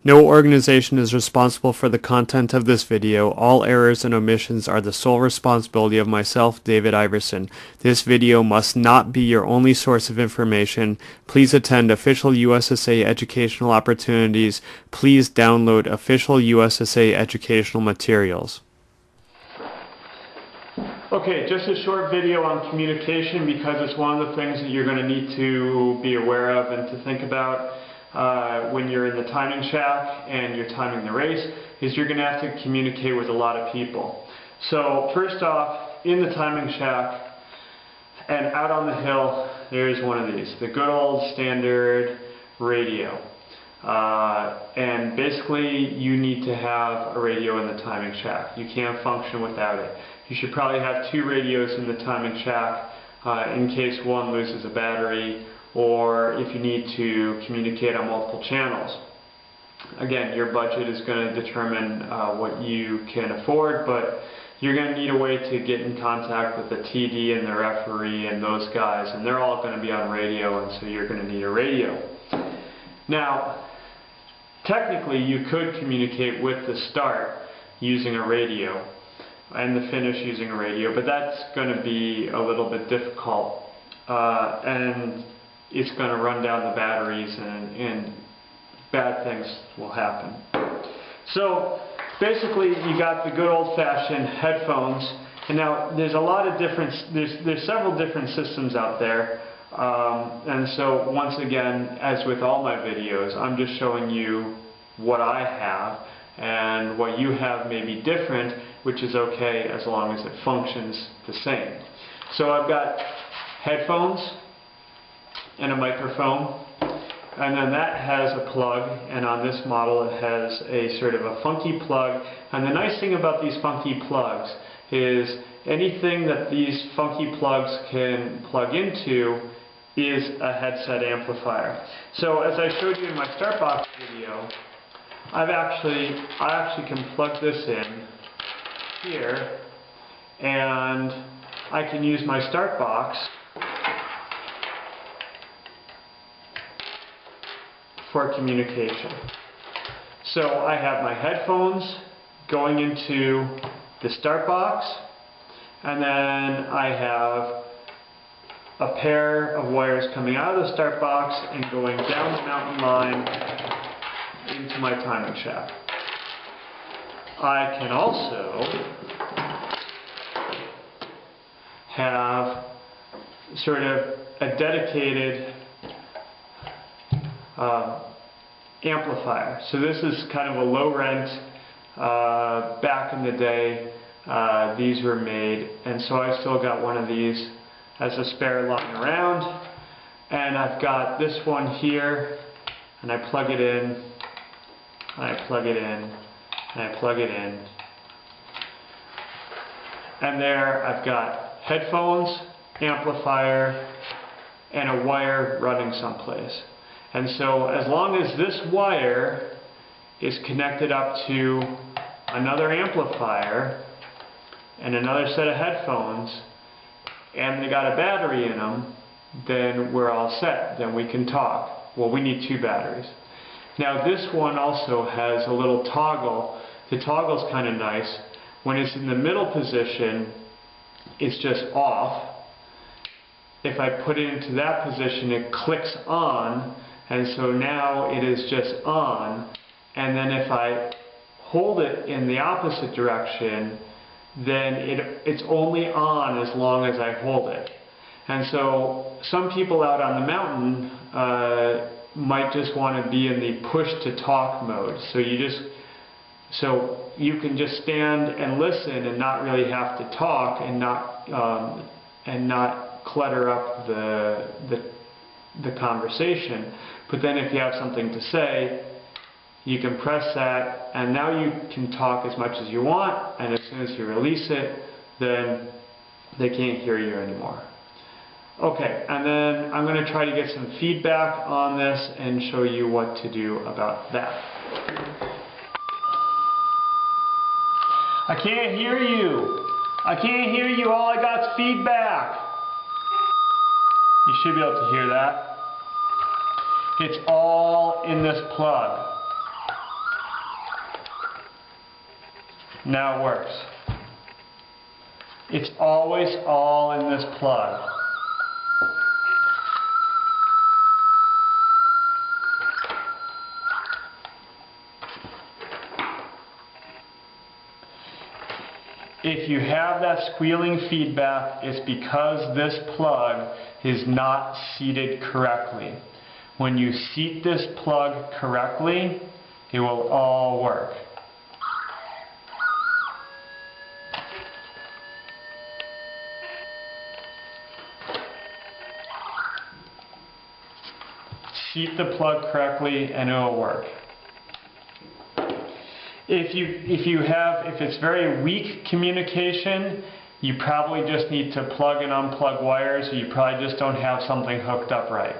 No organization is responsible for the content of this video. All errors and omissions are the sole responsibility of myself, David Iverson. This video must not be your only source of information. Please attend official USSA educational opportunities. Please download official USSA educational materials. Okay, just a short video on communication because it's one of the things that you're going to need to be aware of and to think about when you're in the timing shack and you're timing the race, is you're going to have to communicate with a lot of people. So first off, in the timing shack and out on the hill, there's one of these, the good old standard radio. And basically you need to have a radio in the timing shack. You can't function without it. You should probably have two radios in the timing shack in case one loses a battery, or if you need to communicate on multiple channels. Again, your budget is going to determine what you can afford, but you're going to need a way to get in contact with the TD and the referee and those guys, and they're all going to be on radio, and so you're going to need a radio. Now, technically you could communicate with the start using a radio and the finish using a radio, but that's going to be a little bit difficult, and it's going to run down the batteries and bad things will happen. So basically you got the good old-fashioned headphones, and now there's a lot of different, there's several different systems out there, and so once again, as with all my videos, I'm just showing you what I have, and what you have may be different, which is okay as long as it functions the same. So I've got headphones and a microphone, and then that has a plug, and on this model it has a sort of a funky plug. And the nice thing about these funky plugs is anything that these funky plugs can plug into is a headset amplifier. So as I showed you in my start box video, I actually can plug this in here, and I can use my start box for communication. So I have my headphones going into the start box, and then I have a pair of wires coming out of the start box and going down the mountain line into my timing shack. I can also have sort of a dedicated amplifier. So this is kind of a low rent. Back in the day these were made, and so I still got one of these as a spare lying around, and I've got this one here, and I plug it in, and I plug it in, and I plug it in, and there I've got headphones, amplifier, and a wire running someplace. And so as long as this wire is connected up to another amplifier and another set of headphones, and they got a battery in them, then we're all set. Then we can talk. Well, we need two batteries. Now this one also has a little toggle. The toggle's kind of nice. When it's in the middle position, it's just off. If I put it into that position, it clicks on, and so now it is just on. And then if I hold it in the opposite direction, then it's only on as long as I hold it. And so some people out on the mountain might just want to be in the push to talk mode. So you can just stand and listen and not really have to talk, and not clutter up the conversation. But then if you have something to say, you can press that, and now you can talk as much as you want, and as soon as you release it, then they can't hear you anymore. Okay, and then I'm going to try to get some feedback on this and show you what to do about that. I can't hear you. I can't hear you. All I got is feedback. You should be able to hear that. It's all in this plug. Now it works. It's always all in this plug. If you have that squealing feedback, it's because this plug is not seated correctly. When you seat this plug correctly, it will all work. Seat the plug correctly and it will work. If it's very weak communication, you probably just need to plug and unplug wires, or you probably just don't have something hooked up right.